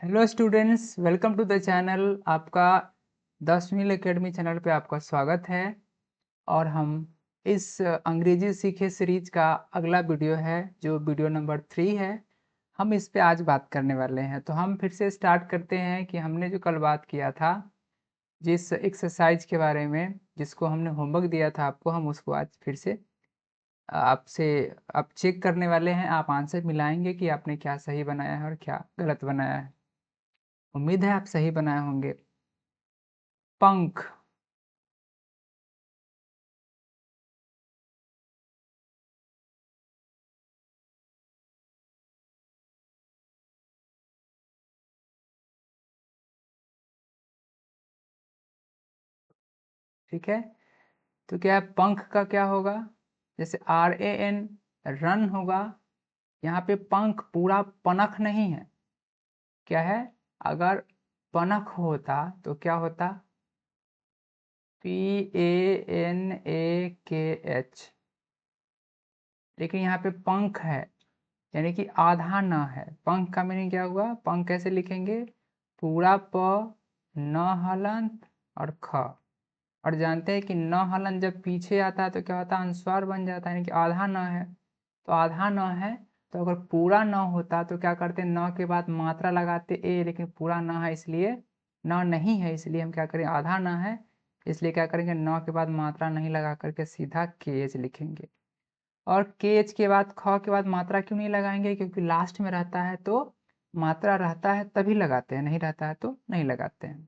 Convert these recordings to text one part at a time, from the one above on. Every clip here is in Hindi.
Hello students, welcome to the channel. आपका 10 मील एकेडमी चैनल पे आपका स्वागत है। और हम इस अंग्रेजी सीखे सीरीज का अगला वीडियो है जो वीडियो नंबर 3 है। हम इस पे आज बात करने वाले हैं। तो हम फिर से स्टार्ट करते हैं कि हमने जो कल बात किया था जिस एक्सरसाइज के बारे में, जिसको हमने होमवर्क दिया था आपको, हम उसको आज फिर से आपसे आप चेक करने वाले हैं। आप आंसर मिलाएंगे कि आपने क्या सही बनाया है और क्या गलत बनाया है। उम्मीद है आप सही बनाए होंगे। पंख। ठीक है, तो क्या है पंख का क्या होगा? जैसे RAN रन होगा। यहाँ पे पंख पूरा पनख नहीं है। क्या है? अगर पनख होता तो क्या होता? PANAKH। लेकिन यहाँ पे पंख है, यानी कि आधा न है। पंख का मीनिंग क्या हुआ? पंख कैसे लिखेंगे? पूरा प, न हलंत और ख। और जानते हैं कि न हलन जब पीछे आता है तो क्या होता है? अनुस्वार बन जाता है, यानी कि आधा न है। तो आधा न है, तो अगर पूरा न होता तो क्या करते? न के बाद मात्रा लगाते ए, लेकिन पूरा न है इसलिए न नहीं है, इसलिए हम क्या करें? आधा न है इसलिए क्या करेंगे? न के बाद मात्रा नहीं लगा करके सीधा KH लिखेंगे। और KH के बाद ख के बाद मात्रा क्यों नहीं लगाएंगे? क्योंकि लास्ट में रहता है तो मात्रा रहता है तभी लगाते हैं, नहीं रहता है तो नहीं लगाते हैं।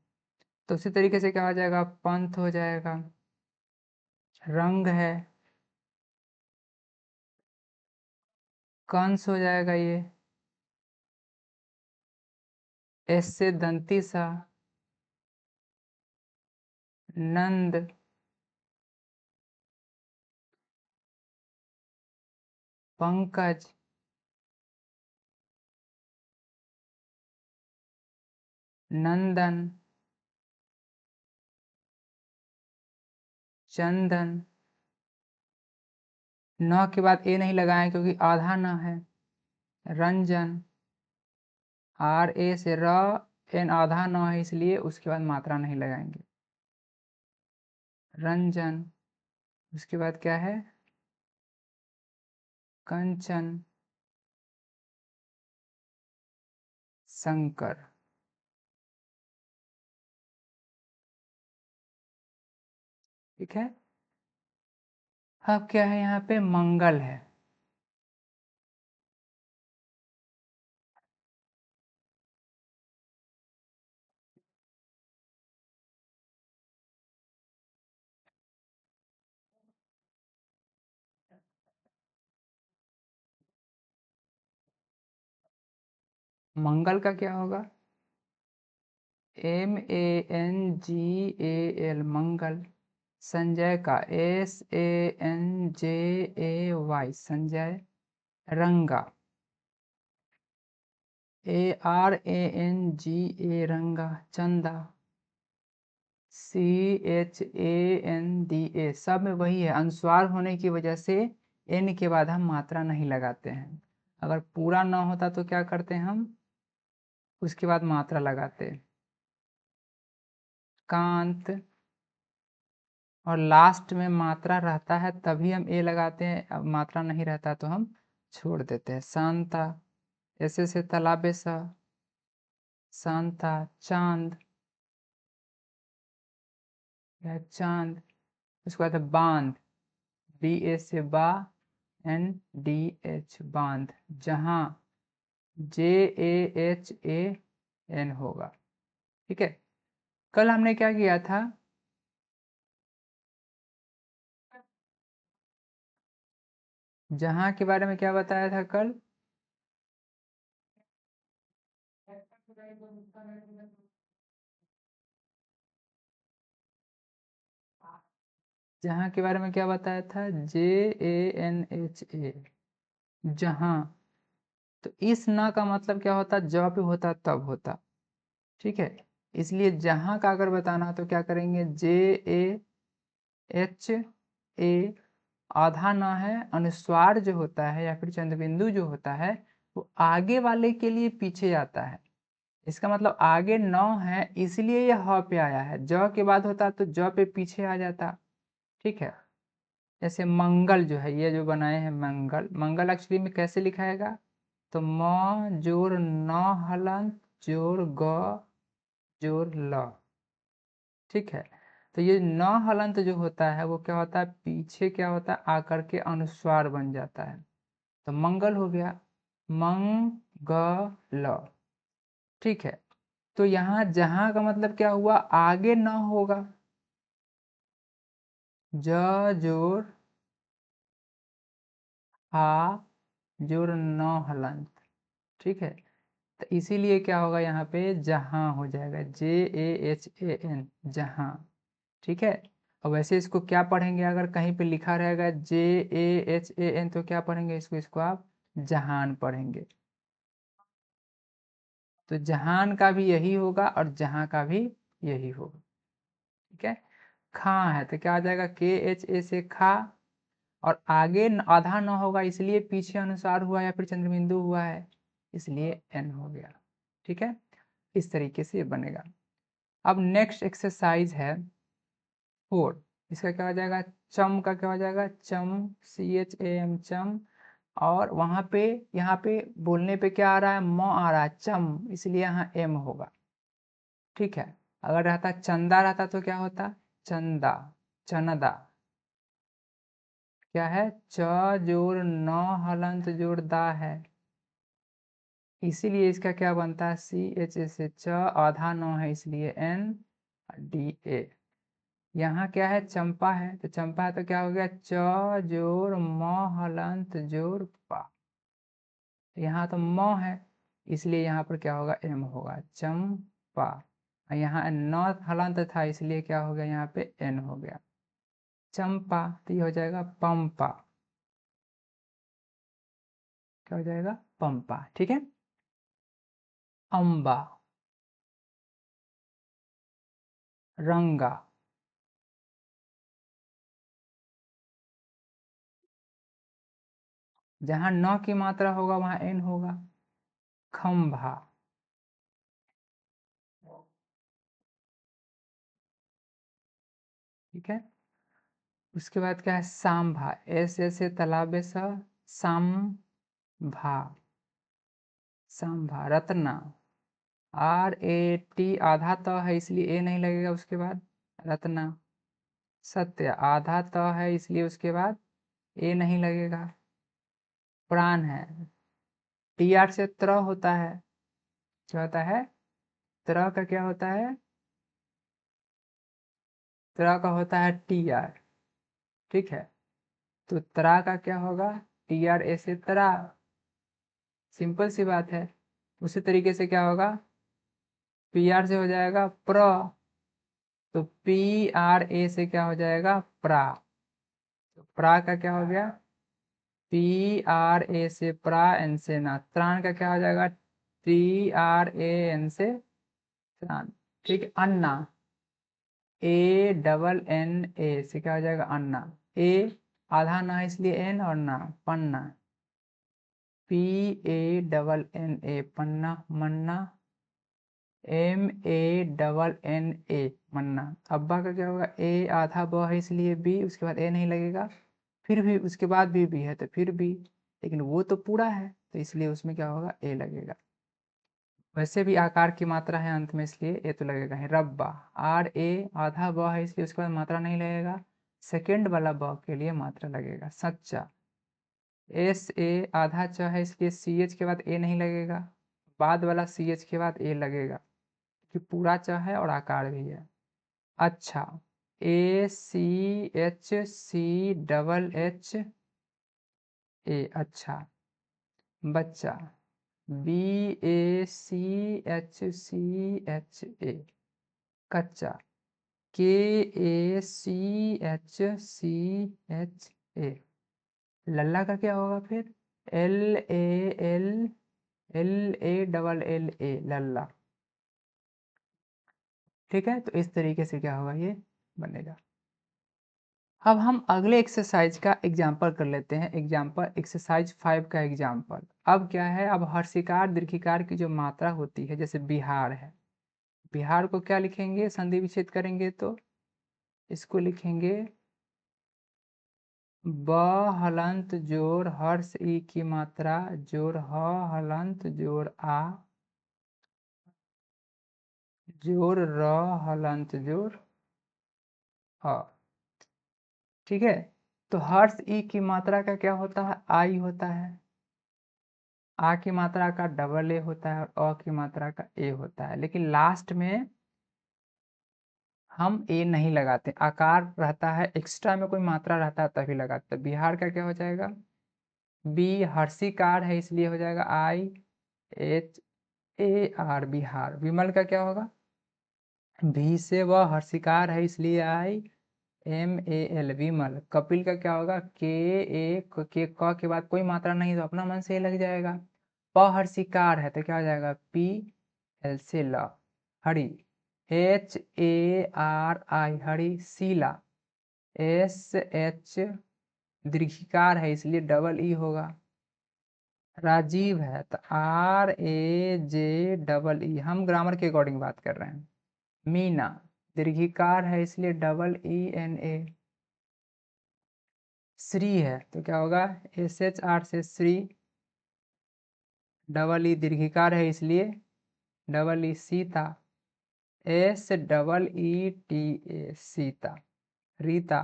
तो उसी तरीके से क्या हो जाएगा? पंथ हो जाएगा। रंग है, कंस हो जाएगा ये। एस से दंती सा, नंद। पंकज, नंदन, चंदन। न के बाद ए नहीं लगाएं क्योंकि आधा न है। रंजन, RA से र, एन आधा न है इसलिए उसके बाद मात्रा नहीं लगाएंगे। रंजन। उसके बाद क्या है? कंचन, शंकर। ठीक है। अब क्या है? यहाँ पे मंगल है। मंगल का क्या होगा? MANGAL, मंगल। संजय का SANJAY, संजय। रंगा, ARANGA, रंगा। चंदा, CHANDA। सब में वही है, अनुस्वार होने की वजह से N के बाद हम मात्रा नहीं लगाते हैं। अगर पूरा ना होता तो क्या करते हैं? हम उसके बाद मात्रा लगाते हैं। कांत। और लास्ट में मात्रा रहता है तभी हम ए लगाते हैं, अब मात्रा नहीं रहता तो हम छोड़ देते हैं। शांता, ऐसे से तालाबे सा, शांता। चांद, यह चांद। उसके बाद है बांध, BA से बा, NDH, बांध। जहां, JAHAN होगा। ठीक है। कल हमने क्या किया था? जहां के बारे में क्या बताया था कल? जहां के बारे में क्या बताया था? JANHA, जहां। तो इस ना का मतलब क्या होता? जब होता तब होता। ठीक है। इसलिए जहां का अगर बताना तो क्या करेंगे? JAHA। आधा ना है, अनुस्वार जो होता है या फिर चंद्रबिंदु जो होता है वो आगे वाले के लिए पीछे आता है। इसका मतलब आगे न है इसलिए ये ह पे आया है, ज के बाद होता तो ज पे पीछे आ जाता। ठीक है, जैसे मंगल जो है, ये जो बनाए हैं मंगल, मंगल एक्चुअली में कैसे लिखाएगा, तो म जोड़ न हलंत जोड़ ग जोड़ ल। ठीक है, तो ये न हलंत जो होता है वो क्या होता है, पीछे क्या होता है आकर के अनुस्वार बन जाता है, तो मंगल हो गया मंगल। ठीक है, तो यहाँ जहां का मतलब क्या हुआ, आगे न होगा, ज जोड़ हा जोड़ न हलंत। ठीक है, तो इसीलिए क्या होगा यहाँ पे जहां हो जाएगा, JAHAN जहां। ठीक है, और वैसे इसको क्या पढ़ेंगे, अगर कहीं पे लिखा रहेगा JAHAN तो क्या पढ़ेंगे इसको आप जहान पढ़ेंगे। तो जहान का भी यही होगा और जहां का भी यही होगा। ठीक है, खा है तो क्या आ जाएगा, KHA से खा, और आगे आधा न होगा इसलिए पीछे अनुसार हुआ या फिर चंद्रबिंदु हुआ है, इसलिए n हो गया। ठीक है, इस तरीके से ये बनेगा। अब नेक्स्ट एक्सरसाइज है 4, इसका क्या हो जाएगा, चम का क्या हो जाएगा, चम CHAM चम, और वहां पे यहाँ पे बोलने पे क्या आ रहा है, म आ रहा है चम, इसलिए यहाँ m होगा। ठीक है, अगर रहता चंदा रहता तो क्या होता, चंदा चनदा। क्या है, च जोड़ न हलंत जोड़ दा है, इसीलिए इसका क्या बनता है, CHA से च, आधा न है इसलिए NDA। यहाँ क्या है, चंपा है, तो चंपा है तो क्या हो गया, च जोड़ म हलंत जोड़ पा, यहाँ तो म है इसलिए यहाँ पर क्या होगा, M होगा, चंपा। यहाँ न हलंत था इसलिए क्या हो गया, यहाँ पे N हो गया, चंपा। तो ये हो जाएगा पंपा, क्या हो जाएगा, पंपा। ठीक है, अम्बा, रंगा, जहां न की मात्रा होगा वहां n होगा, खंभा। ठीक है, उसके बाद क्या है, सांभा, ऐसे तालाबे सा सांभा, सांभा। रत्ना, RAT आधा त है इसलिए ए नहीं लगेगा उसके बाद, रत्ना। सत्य, आधा त है इसलिए उसके बाद ए नहीं लगेगा। प्राण है, TR से त्र होता है, क्या होता है, त्र का क्या होता है, त्र का होता है TR। ठीक है, तो त्रा का क्या होगा, TRA से त्रा, सिंपल सी बात है। उसी तरीके से क्या होगा, PR से हो जाएगा प्र, तो PRA से क्या हो जाएगा, प्रा, तो प्रा का क्या हो गया, PRA से प्रा, एन से ना, त्राण का क्या हो जाएगा, TRAN से त्राण। ठीक है, अन्ना, ANNA से क्या हो जाएगा, अन्ना। ए आधा ना है इसलिए एन, और ना पन्ना, PANNA पन्ना, मन्ना, MANNA मन्ना। अब्बा का क्या होगा, ए आधा ब है इसलिए बी, उसके बाद ए नहीं लगेगा, फिर भी उसके बाद भी है तो फिर भी, लेकिन वो तो पूरा है तो इसलिए उसमें क्या होगा, ए लगेगा। वैसे भी आकार की मात्रा है अंत में इसलिए ए तो लगेगा ही। रब्बा, RA आधा ब है इसलिए उसके बाद मात्रा नहीं लगेगा, सेकेंड वाला ब के लिए मात्रा लगेगा। सच्चा, SA आधा च है इसलिए CH के बाद ए नहीं लगेगा, बाद वाला CH के बाद ए लगेगा, कि पूरा च है और आकार भी है। अच्छा, ACHCHHA, अच्छा। बच्चा, BACHCHA, कच्चा, KACHCHA। लल्ला का क्या होगा फिर, LALLA लल्ला। ठीक है, तो इस तरीके से क्या होगा, ये बनेगा। अब हम अगले एक्सरसाइज का एग्जाम्पल कर लेते हैं। एग्जाम्पल एक्सरसाइज 5 का एग्जाम्पल। अब क्या है, अब हर्षिकार दीर्घिकार की जो मात्रा होती है, जैसे बिहार है, बिहार को क्या लिखेंगे, संधि विच्छेद करेंगे तो इसको लिखेंगे ब हलंत जोड़ हर्ष ई की मात्रा जोड़ ह हलंत जोड़ आ जोड़ र हलंत जोड़ अ। ठीक है, तो हर्ष ई की मात्रा का क्या होता है, आई होता है। आ की मात्रा का डबल ए होता है और अ की मात्रा का ए होता है। लेकिन लास्ट में हम ए नहीं लगाते, आकार रहता है, एक्स्ट्रा में कोई मात्रा रहता है तभी लगाते। तो बिहार का क्या हो जाएगा, बी हर्षिकार है इसलिए हो जाएगा I H A R Bihar. Vimal का क्या होगा, भी से वह हर्षिकार है इसलिए I M A L Vimal. Kapil का क्या होगा, के ए के क के बाद कोई मात्रा नहीं तो अपना मन से ये लग जाएगा। प हर्षिकार है तो क्या हो जाएगा, पी एल से ल। Hari H A R I Hari Sheela. S H दीर्घिकार है इसलिए डबल ई होगा। राजीव है तो R A J double E, हम ग्रामर के अकॉर्डिंग बात कर रहे हैं। मीना दीर्घिकार है इसलिए double E N A. Shri है तो क्या होगा, एस एच आर से श्री, डबल ई दीर्घिकार है इसलिए double E. Sita S double E T A Sita. Rita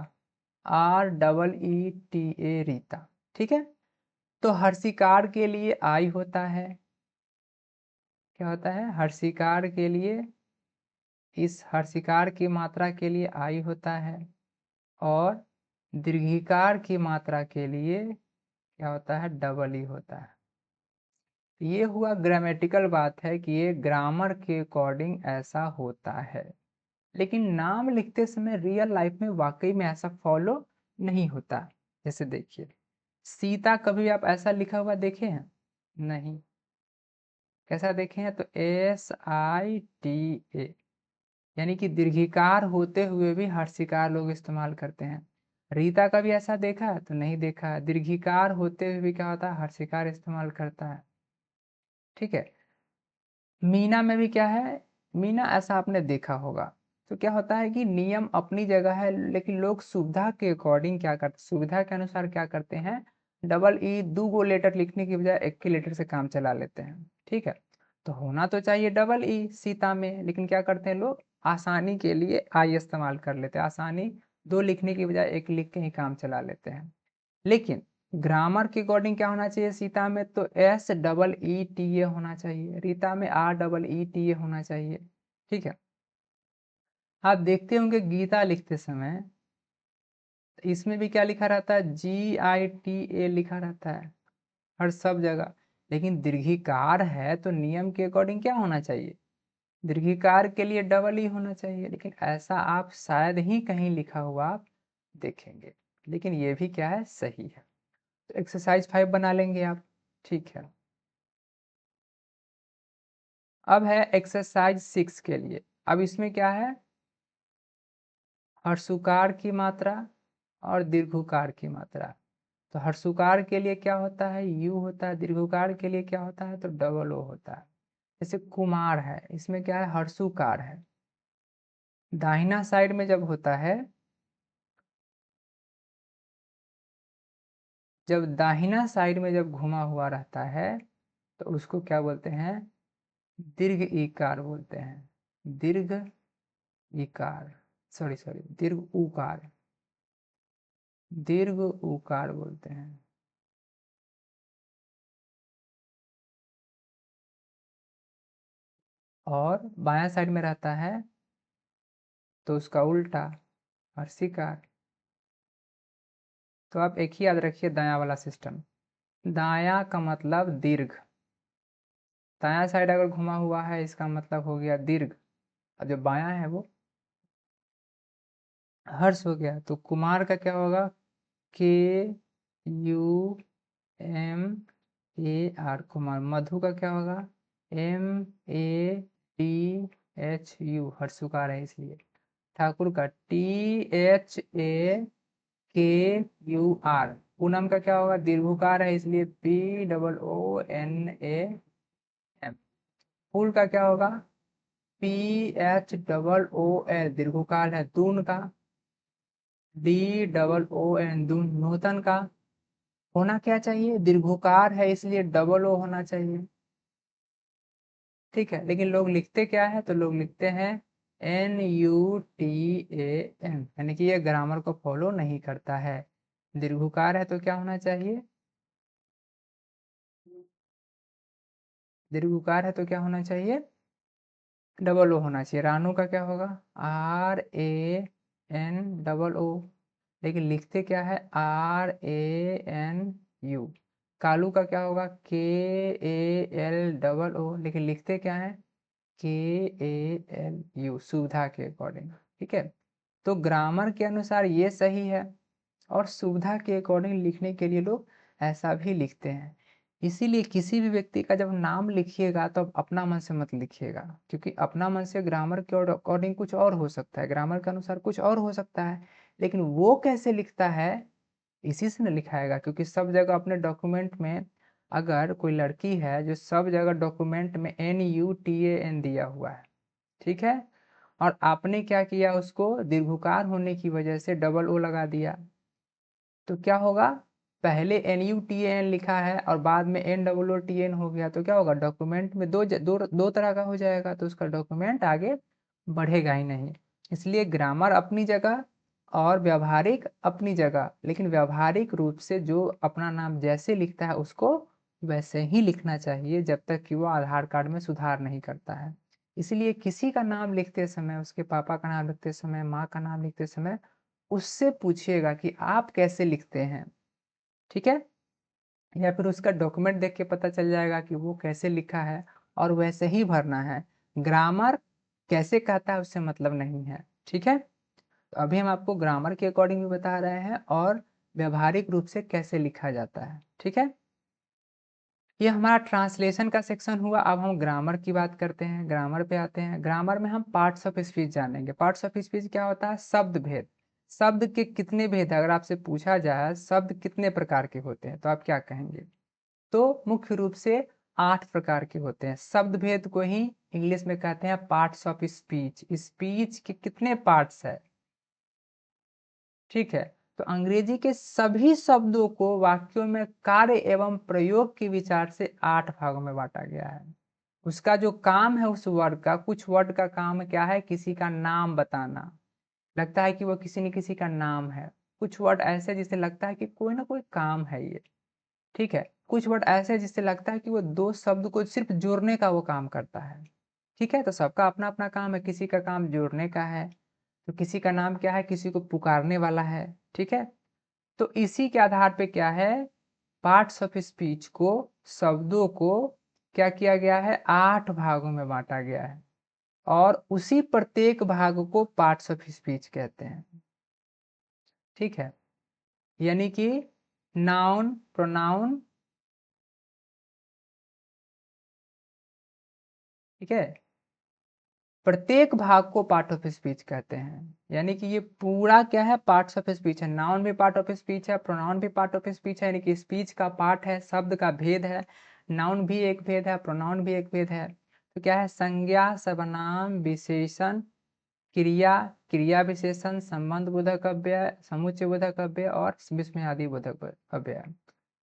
R double E T A Rita. ठीक है, तो हर्षिकार के लिए आई होता है, क्या होता है, हर्षिकार के लिए, इस हर्षिकार की मात्रा के लिए आई होता है, और दीर्घिकार की मात्रा के लिए क्या होता है, डबल ई होता है। ये हुआ ग्रामेटिकल बात है कि ये ग्रामर के अकॉर्डिंग ऐसा होता है, लेकिन नाम लिखते समय रियल लाइफ में वाकई में ऐसा फॉलो नहीं होता। जैसे देखिए सीता, कभी आप ऐसा लिखा हुआ देखे हैं, नहीं। कैसा देखे हैं, तो एस आई टी ए, यानी कि दीर्घिकार होते हुए भी हर्षिकार लोग इस्तेमाल करते हैं। रीता का भी ऐसा देखा है तो नहीं देखा है, दीर्घिकार होते हुए भी क्या होता है, हर्षिकार इस्तेमाल करता है। ठीक है, मीना में भी क्या है, मीना ऐसा आपने देखा होगा। तो क्या होता है कि नियम अपनी जगह है, लेकिन लोग सुविधा के अकॉर्डिंग क्या करते, सुविधा के अनुसार क्या करते हैं, डबल ई दो गो लेटर लिखने की बजाय एक ही लेटर से काम चला लेते हैं। ठीक है, तो होना तो चाहिए डबल ई सीता में, लेकिन क्या करते हैं लोग, आसानी के लिए आई इस्तेमाल कर लेते हैं, आसानी दो लिखने की बजाय एक लिख के ही काम चला लेते हैं। लेकिन ग्रामर के अकॉर्डिंग क्या होना चाहिए, सीता में तो S double E T A होना चाहिए, रीता में R double E T A होना चाहिए। ठीक है, आप देखते होंगे गीता लिखते समय इसमें भी क्या लिखा रहता है, जी आई टी ए लिखा रहता है हर सब जगह। लेकिन दीर्घिकार है तो नियम के अकॉर्डिंग क्या होना चाहिए, दीर्घिकार के लिए डबल ई होना चाहिए, लेकिन ऐसा आप शायद ही कहीं लिखा हुआ आप देखेंगे। लेकिन ये भी क्या है, सही है। तो एक्सरसाइज 5 बना लेंगे आप। ठीक है, अब है एक्सरसाइज 6 के लिए। अब इसमें क्या है, हर्षुकार की मात्रा और दीर्घुकार की मात्रा। तो हर्षुकार के लिए क्या होता है, यू होता है, दीर्घुकार के लिए क्या होता है, तो डबल ओ होता है। जैसे कुमार है, इसमें क्या है, हर्षुकार है, दाहिना साइड में जब होता है, जब दाहिना साइड में जब घुमा हुआ रहता है तो उसको क्या बोलते हैं, दीर्घ इकार बोलते हैं, दीर्घ इकार, सॉरी सॉरी दीर्घ उकार, दीर्घ उकार बोलते हैं। और बायां साइड में रहता है तो उसका उल्टा हर्षिकार। तो आप एक ही याद रखिए, दायां वाला सिस्टम, दायां का मतलब दीर्घ, दायां साइड अगर घुमा हुआ है इसका मतलब हो गया दीर्घ, और जो बायां है वो हर्ष हो गया। तो कुमार का क्या होगा, K U M A R Kumar. Madhu का क्या होगा, M A T H U, हर्षुकार है इसलिए। ठाकुर का T H A KUR। Poonam का क्या होगा, दीर्घकार है इसलिए POONAM। फूल का क्या होगा, PHOOL, दीर्घकार है। दून का DOON, दून। नूतन का होना क्या चाहिए, दीर्घकार है इसलिए डबल ओ होना चाहिए। ठीक है, लेकिन लोग लिखते क्या है, तो लोग लिखते हैं NUTAN, यानी कि ये ग्रामर को फॉलो नहीं करता है। दीर्घकार है तो क्या होना चाहिए, दीर्घकार है तो क्या होना चाहिए, डबल ओ होना चाहिए। रानू का क्या होगा, RAN, लेकिन लिखते क्या है, RANU। कालू का क्या होगा, KAL, लेकिन लिखते क्या है, KALU, सुविधा के अकॉर्डिंग। ठीक है, तो ग्रामर के अनुसार ये सही है, और सुविधा के अकॉर्डिंग लिखने के लिए लोग ऐसा भी लिखते हैं। इसीलिए किसी भी व्यक्ति का जब नाम लिखिएगा तो अपना मन से मत लिखिएगा, क्योंकि अपना मन से ग्रामर के अकॉर्डिंग कुछ और हो सकता है, ग्रामर के अनुसार कुछ और हो सकता है, लेकिन वो कैसे लिखता है इसी से न लिखाएगा। क्योंकि सब जगह अपने डॉक्यूमेंट में, अगर कोई लड़की है जो सब जगह डॉक्यूमेंट में NUTAN दिया हुआ है, ठीक है, और आपने क्या किया, उसको दीर्घकार होने की वजह से डबल ओ लगा दिया, तो क्या होगा, पहले NUTAN लिखा है और बाद में NOOTN हो गया, तो क्या होगा, डॉक्यूमेंट में दो तरह का हो जाएगा, तो उसका डॉक्यूमेंट आगे बढ़ेगा ही नहीं। इसलिए ग्रामर अपनी जगह और व्यवहारिक अपनी जगह, लेकिन व्यवहारिक रूप से जो अपना नाम जैसे लिखता है उसको वैसे ही लिखना चाहिए, जब तक कि वो आधार कार्ड में सुधार नहीं करता है। इसलिए किसी का नाम लिखते समय, उसके पापा का नाम लिखते समय, माँ का नाम लिखते समय उससे पूछिएगा कि आप कैसे लिखते हैं, ठीक है, या फिर उसका डॉक्यूमेंट देख के पता चल जाएगा कि वो कैसे लिखा है, और वैसे ही भरना है। ग्रामर कैसे कहता है उससे मतलब नहीं है। ठीक है, तो अभी हम आपको ग्रामर के अकॉर्डिंग भी बता रहे हैं और व्यवहारिक रूप से कैसे लिखा जाता है। ठीक है, ये हमारा ट्रांसलेशन का सेक्शन हुआ। अब हम ग्रामर की बात करते हैं, ग्रामर पे आते हैं। ग्रामर में हम पार्ट्स ऑफ स्पीच जानेंगे। पार्ट्स ऑफ स्पीच क्या होता है, शब्द भेद। शब्द के कितने भेद है, अगर आपसे पूछा जाए शब्द कितने प्रकार के होते हैं, तो आप क्या कहेंगे, तो मुख्य रूप से 8 प्रकार के होते हैं। शब्द भेद को ही इंग्लिश में कहते हैं पार्ट्स ऑफ स्पीच। स्पीच के कितने पार्ट्स है, ठीक है, तो अंग्रेजी के सभी शब्दों को वाक्यों में कार्य एवं प्रयोग के विचार से 8 भागों में बांटा गया है। उसका जो काम है उस वर्ड का, कुछ वर्ड का काम क्या है, किसी का नाम बताना, लगता है कि वो किसी न किसी का नाम है। कुछ वर्ड ऐसे जिससे लगता है कि कोई ना कोई काम है ये, ठीक है। कुछ वर्ड ऐसे जिससे लगता है कि वो दो शब्द को सिर्फ जोड़ने का वो काम करता है, ठीक है। तो सबका अपना अपना काम है, किसी का काम जोड़ने का है, तो किसी का नाम क्या है, किसी को पुकारने वाला है, ठीक है। तो इसी के आधार पे क्या है, पार्ट्स ऑफ स्पीच को, शब्दों को क्या किया गया है, 8 भागों में बांटा गया है, और उसी प्रत्येक भाग को पार्ट्स ऑफ स्पीच कहते हैं। ठीक है, यानी कि नाउन, प्रोनाउन, ठीक है, प्रत्येक भाग को पार्ट ऑफ स्पीच कहते हैं। यानी कि ये पूरा क्या है, पार्ट्स ऑफ स्पीच है। नाउन भी पार्ट ऑफ स्पीच है, प्रोनाउन भी पार्ट ऑफ स्पीच है, यानी कि स्पीच का पार्ट है, शब्द का भेद है। नाउन भी एक भेद है, प्रोनाउन भी एक भेद है। तो क्या है, संज्ञा, सर्वनाम, विशेषण, क्रिया, क्रिया विशेषण, संबंध बोधक अव्यय, समुच्चय बोधक अव्यय और विस्मयादि बोधक अव्यय।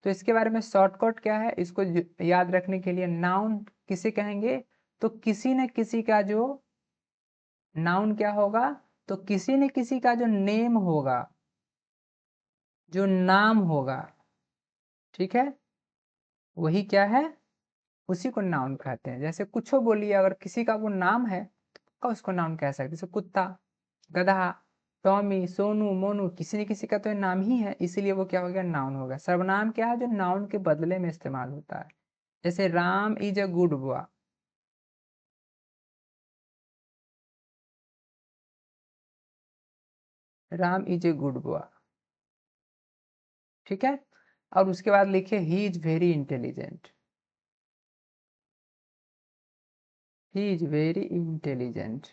तो इसके बारे में शॉर्टकट क्या है, इसको याद रखने के लिए, नाउन किसे कहेंगे, तो किसी न किसी का जो नाउन क्या होगा, तो किसी न किसी का जो नेम होगा, जो नाम होगा, ठीक है, वही क्या है, उसी को नाउन कहते हैं। जैसे कुछ बोलिए, अगर किसी का वो नाम है तो उसको नाउन कह सकते हैं। जैसे कुत्ता, गधा, टॉमी, सोनू, मोनू, किसी न किसी का तो नाम ही है, इसीलिए वो क्या हो गया, नाउन हो गया। सर्वनाम क्या है, जो नाउन के बदले में इस्तेमाल होता है। जैसे Ram is a good boy, Ram is a good boy, ठीक है। और उसके बाद लिखिए ही is very intelligent, he is very intelligent,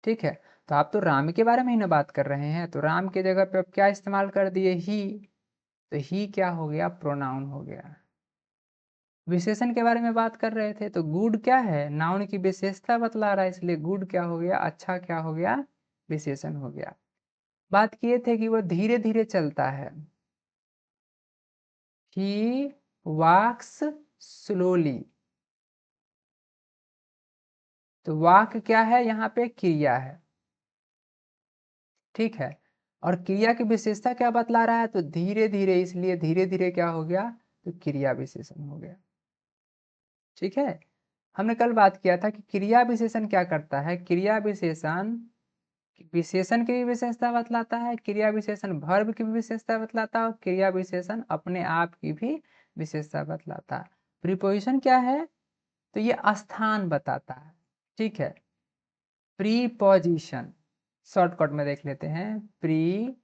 ठीक है। तो आप तो राम के बारे में ही ना बात कर रहे हैं, तो राम के जगह पे अब क्या इस्तेमाल कर दिए, ही। तो ही क्या हो गया, प्रोनाउन हो गया। विशेषण के बारे में बात कर रहे थे, तो गुड क्या है, नाउन की विशेषता बतला रहा है, इसलिए गुड क्या हो गया, अच्छा क्या हो गया, विशेषण हो गया। बात किए थे कि वो धीरे धीरे चलता है, ही वॉक्स स्लोली। तो वाक क्या है, यहाँ पे क्रिया है, ठीक है। और क्रिया की विशेषता क्या बतला रहा है, तो धीरे धीरे, इसलिए धीरे धीरे क्या हो गया, तो क्रिया विशेषण हो गया, ठीक है। हमने कल बात किया था कि क्रिया विशेषण क्या करता है, क्रिया विशेषण विशेषण की भी विशेषता बतलाता है, क्रिया विशेषण वर्ब की भी विशेषता बतलाता है, और क्रिया विशेषण अपने आप की भी विशेषता बतलाता है। प्रीपोजिशन क्या है, तो ये स्थान बताता है, ठीक है। प्रीपोजिशन शॉर्टकट में देख लेते हैं, प्रीपोजिशन।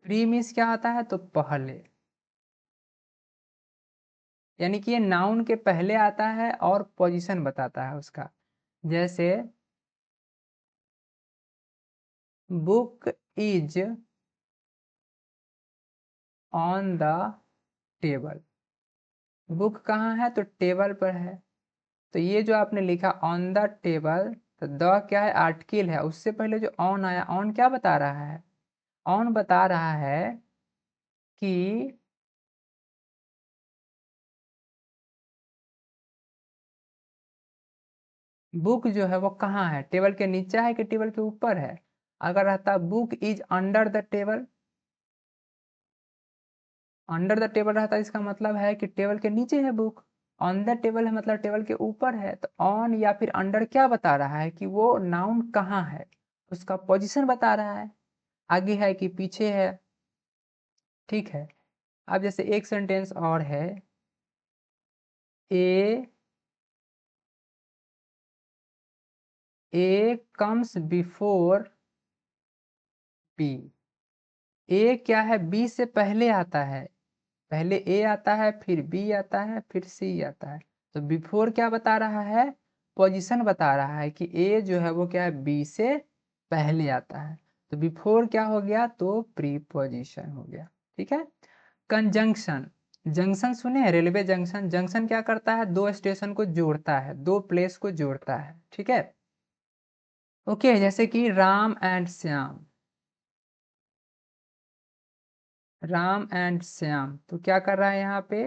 प्री मीन्स क्या आता है, तो पहले, यानी कि ये नाउन के पहले आता है और पोजीशन बताता है उसका। जैसे book is on the table, book कहाँ है, तो टेबल पर है। तो ये जो आपने लिखा ऑन द टेबल, तो द क्या है, आर्टिकल है, उससे पहले जो ऑन आया, ऑन क्या बता रहा है, ऑन बता रहा है कि बुक जो है वो कहाँ है, टेबल के नीचे है कि टेबल के ऊपर है। अगर रहता book is under the table, under the table रहता है, इसका मतलब है कि टेबल के नीचे है बुक। ऑन द टेबल है मतलब टेबल के ऊपर है, तो ऑन या फिर अंडर क्या बता रहा है, कि वो नाउन कहाँ है, उसका पोजीशन बता रहा है, आगे है कि पीछे है, ठीक है। अब जैसे एक सेंटेंस और है, ए ए कम्स बिफोर बी। ए क्या है, बी से पहले आता है, पहले ए आता है, फिर बी आता है, फिर सी आता है। तो बिफोर क्या बता रहा है, पोजीशन बता रहा है कि ए जो है वो क्या है, बी से पहले आता है। तो बिफोर क्या हो गया, तो प्रीपोजिशन हो गया, ठीक है। कंजंक्शन, जंक्शन सुने हैं, रेलवे जंक्शन, जंक्शन क्या करता है, दो स्टेशन को जोड़ता है, दो प्लेस को जोड़ता है, ठीक है। ओके, जैसे कि राम एंड श्याम, राम एंड श्याम, तो क्या कर रहा है यहाँ पे,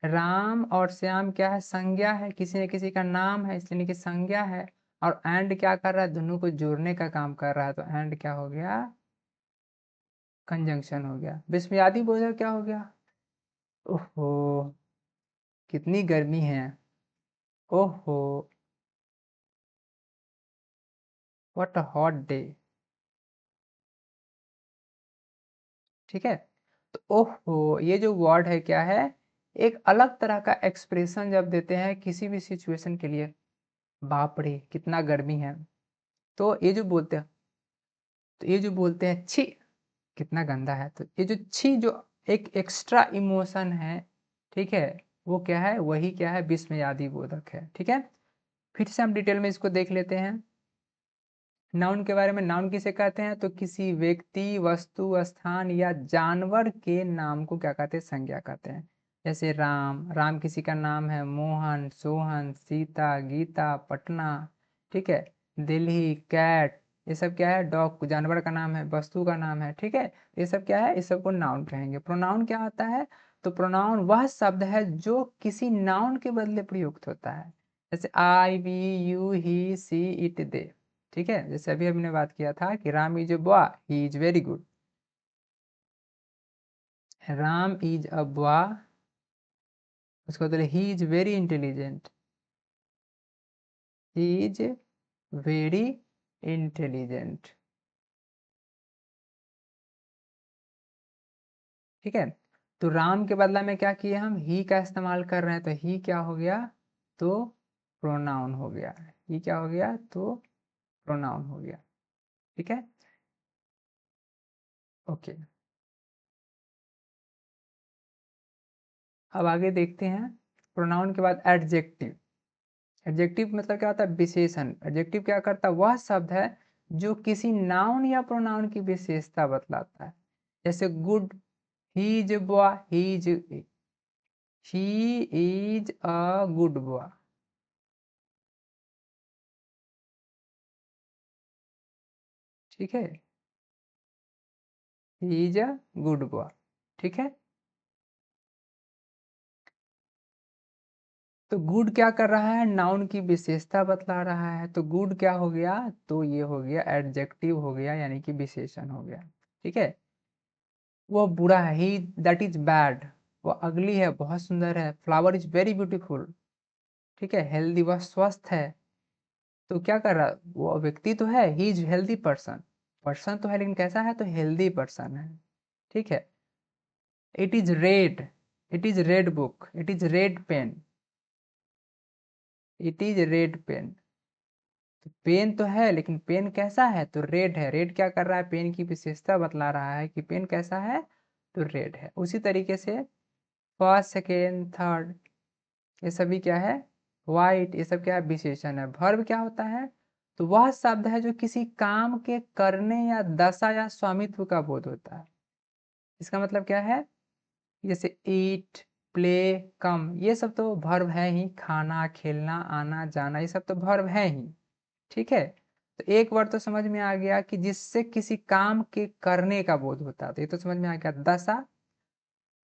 राम और श्याम क्या है, संज्ञा है, किसी न किसी का नाम है, इसलिए कि संज्ञा है। और एंड क्या कर रहा है, दोनों को जोड़ने का काम कर रहा है, तो एंड क्या हो गया, कंजंक्शन हो गया। विस्मयादि बोधक क्या हो गया, ओहो कितनी गर्मी है, ओहो व्हाट अ हॉट डे, ठीक है। तो ओहो ये जो वर्ड है क्या है, एक अलग तरह का एक्सप्रेशन जब देते हैं किसी भी सिचुएशन के लिए, बाप रे कितना गर्मी है, तो ये जो बोलते हैं, तो ये जो बोलते हैं छी कितना गंदा है, तो ये जो छी जो एक एक्स्ट्रा इमोशन है, ठीक है, वो क्या है, वही क्या है, विस्मयादि बोधक है, ठीक है। फिर से हम डिटेल में इसको देख लेते हैं। नाउन के बारे में, नाउन किसे कहते हैं, तो किसी व्यक्ति, वस्तु, स्थान या जानवर के नाम को क्या कहते हैं, संज्ञा कहते हैं। जैसे राम, राम किसी का नाम है, मोहन, सोहन, सीता, गीता, पटना, ठीक है, दिल्ली, कैट, ये सब क्या है, डॉग जानवर का नाम है, वस्तु का नाम है, ठीक है। ये सब क्या है, इस सब को नाउन कहेंगे। प्रोनाउन क्या होता है, तो प्रोनाउन वह शब्द है जो किसी नाउन के बदले प्रयुक्त होता है। जैसे I, we, you, he, she, it, they, ठीक है। जैसे अभी हमने बात किया था कि Ram is a boy, he is very good, Ram is a boy, उसको बोले he is very intelligent, he is very intelligent, ठीक है। तो राम के बदला में क्या किए, हम ही का इस्तेमाल कर रहे हैं, तो ही क्या हो गया, तो प्रोनाउन हो गया, ही क्या हो गया, तो प्रोनाउन हो गया, ठीक है। ओके, अब आगे देखते हैं, प्रोनाउन के बाद एडजेक्टिव। एडजेक्टिव मतलब क्या होता है? विशेषण। एडजेक्टिव क्या करता है? वह शब्द है जो किसी नाउन या प्रोनाउन की विशेषता बतलाता है। जैसे good, he is boy, he is a good boy. ठीक है, he is a good boy. ठीक है, तो गुड क्या कर रहा है? नाउन की विशेषता बतला रहा है। तो गुड क्या हो गया? तो ये हो गया एडजेक्टिव हो गया, यानी कि विशेषण हो गया। ठीक है, वो बुरा है, ही दैट इज बैड, वो अगली है, बहुत सुंदर है। Flower is very beautiful. ठीक है, हेल्दी, वह स्वस्थ है। तो क्या कर रहा? वो व्यक्ति तो है, he is healthy person, person तो है लेकिन कैसा है? तो हेल्दी पर्सन है। ठीक है, it is red, it is red book, it is red pen, it is red pen. तो पेन तो है लेकिन पेन कैसा है? तो रेड है। रेड क्या कर रहा है? पेन की विशेषता बतला रहा है कि पेन कैसा है? तो रेड है। उसी तरीके से फर्स्ट, सेकेंड, थर्ड, ये सभी क्या है? वाइट, ये सब क्या है? विशेषण है। वर्ब क्या होता है? तो वह शब्द है जो किसी काम के करने या दशा या स्वामित्व का बोध होता है। इसका मतलब क्या है? जैसे ईट, प्ले, कम, ये सब तो वर्ब है ही। खाना, खेलना, आना, जाना, ये सब तो वर्ब है ही। ठीक है, तो एक वर्ड तो समझ में आ गया कि जिससे किसी काम के करने का बोध होता है, तो ये तो समझ में आ गया। दशा,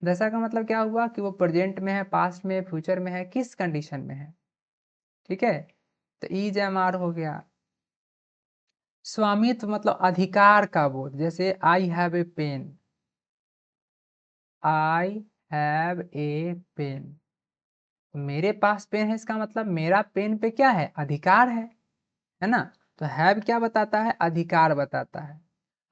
दशा का मतलब क्या हुआ? कि वो प्रेजेंट में है, पास्ट में है, फ्यूचर में है, किस कंडीशन में है। ठीक है, तो ईज एम आर हो गया। स्वामित्व मतलब अधिकार का बोध। जैसे I have a pen, I have a pen, मेरे पास पेन है, इसका मतलब मेरा पेन पे क्या है? अधिकार है ना। तो हैव क्या बताता है? अधिकार बताता है।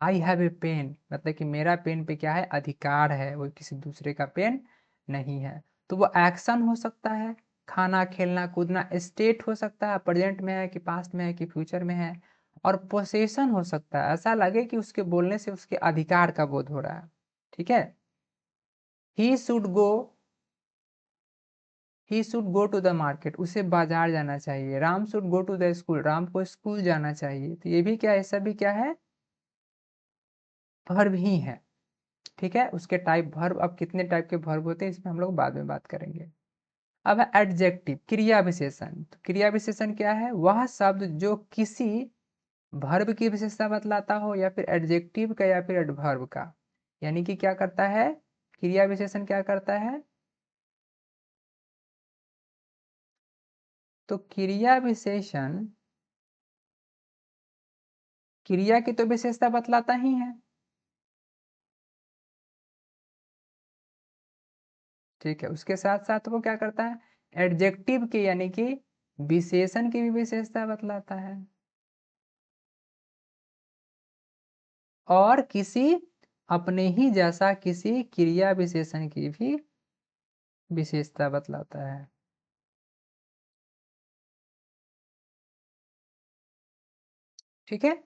आई हैव ए पेन मतलब कि मेरा पेन पे क्या है? अधिकार है, वो किसी दूसरे का पेन नहीं है। तो वो एक्शन हो सकता है, खाना, खेलना, कूदना। स्टेट हो सकता है, प्रेजेंट में है कि पास्ट में है कि फ्यूचर में है। और पोसेशन हो सकता है, ऐसा लगे कि उसके बोलने से उसके अधिकार का बोध हो रहा है। ठीक है, he should go, he should go to the market, उसे बाजार जाना चाहिए। Ram should go to the school, राम को स्कूल जाना चाहिए। तो ये भी क्या है? सब भी क्या है? वर्ब ही है। ठीक है, उसके टाइप वर्ब, अब कितने टाइप के वर्ब होते हैं इसमें हम लोग बाद में बात करेंगे। अब है एडजेक्टिव, क्रिया विशेषण। तो क्रिया विशेषण क्या है? वह शब्द जो किसी वर्ब की विशेषता बतलाता हो, या फिर एडजेक्टिव का, या फिर एडवर्ब का। यानी कि क्या करता है? क्रिया विशेषण क्या करता है? तो क्रिया विशेषण क्रिया की तो विशेषता बतलाता ही है। ठीक है, उसके साथ साथ वो क्या करता है? एडजेक्टिव की यानी कि विशेषण की भी विशेषता बतलाता है, और किसी अपने ही जैसा किसी क्रिया विशेषण की भी विशेषता बतलाता है। ठीक है,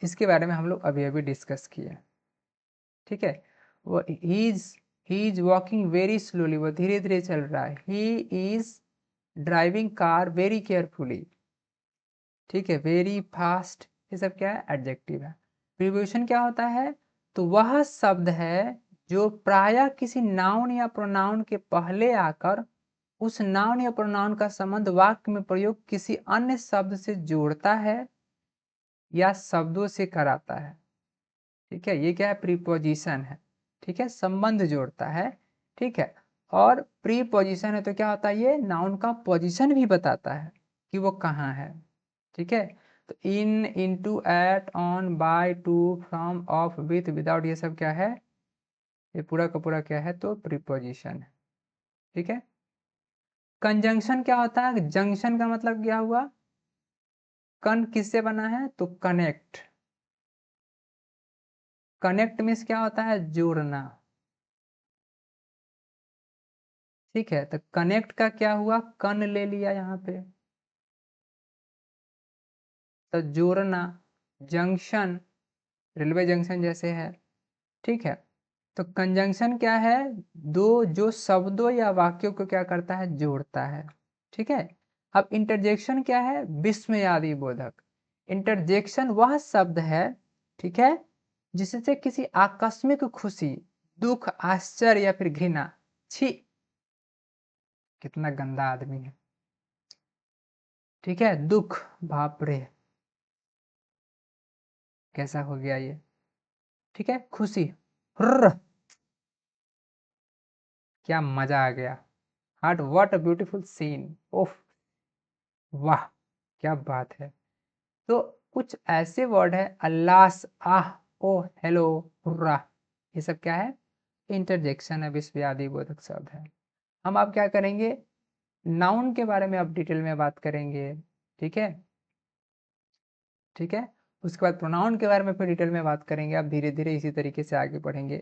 इसके बारे में हम लोग अभी अभी डिस्कस किए। ठीक है, वो he is walking very slowly, वो धीरे धीरे चल रहा है। He is driving car very carefully. ठीक है, वेरी फास्ट, ये सब क्या है? एडजेक्टिव है। प्रीपोजिशन क्या होता है? तो वह शब्द है जो प्रायः किसी नाउन या प्रोनाउन के पहले आकर उस नाउन या प्रोनाउन का संबंध वाक्य में प्रयोग किसी अन्य शब्द से जोड़ता है या शब्दों से कराता है। ठीक है, ये क्या है? प्रीपोजिशन है। ठीक है, संबंध जोड़ता है। ठीक है, और प्रीपोजिशन है तो क्या होता है? ये नाउन का पोजीशन भी बताता है कि वो कहाँ है। ठीक है, तो in, into, at, on, by, to, from, of, with, without, ये सब क्या है? ये पूरा का पूरा क्या है? तो प्रीपोजिशन है। ठीक है, कंजंक्शन क्या होता है? जंक्शन का मतलब क्या हुआ? कन किससे बना है? तो कनेक्ट। कनेक्ट मीन्स क्या होता है? जोड़ना। ठीक है, तो कनेक्ट का क्या हुआ? कन ले लिया यहाँ पे, तो जोड़ना। जंक्शन रेलवे जंक्शन जैसे है। ठीक है, तो कंजंक्शन क्या है, दो जो शब्दों या वाक्यों को क्या करता है, जोड़ता है। ठीक है। अब इंटरजेक्शन क्या है, विस्मयादि बोधक। इंटरजेक्शन वह शब्द है, ठीक है, जिससे किसी आकस्मिक खुशी, दुख, आश्चर्य या फिर घृणा, छी कितना गंदा आदमी है, ठीक है, दुख, बाप रे कैसा हो गया ये, ठीक है, खुशी, हुर्र, क्या मजा आ गया, heart what a beautiful scene, ओफ, वाह क्या बात है। तो कुछ ऐसे वर्ड है, अल्लास, आह, ओ, हेलो, हुर्रा, ये सब क्या है, इंटरजेक्शन है, विस्मयादि बोधक शब्द है। हम आप क्या करेंगे, नाउन के बारे में अब डिटेल में बात करेंगे, ठीक है, ठीक है। उसके बाद प्रोनाउन के बारे में फिर डिटेल में बात करेंगे, अब धीरे धीरे इसी तरीके से आगे बढ़ेंगे।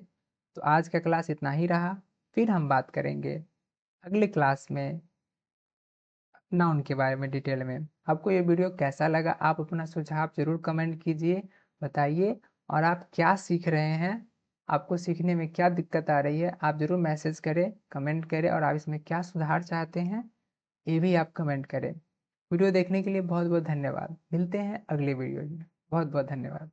तो आज का क्लास इतना ही रहा, फिर हम बात करेंगे अगली क्लास में नाउन के बारे में डिटेल में। आपको ये वीडियो कैसा लगा, आप अपना सुझाव जरूर कमेंट कीजिए, बताइए, और आप क्या सीख रहे हैं, आपको सीखने में क्या दिक्कत आ रही है, आप जरूर मैसेज करें, कमेंट करें, और आप इसमें क्या सुधार चाहते हैं ये भी आप कमेंट करें। वीडियो देखने के लिए बहुत बहुत धन्यवाद, मिलते हैं अगले वीडियो में, बहुत बहुत धन्यवाद।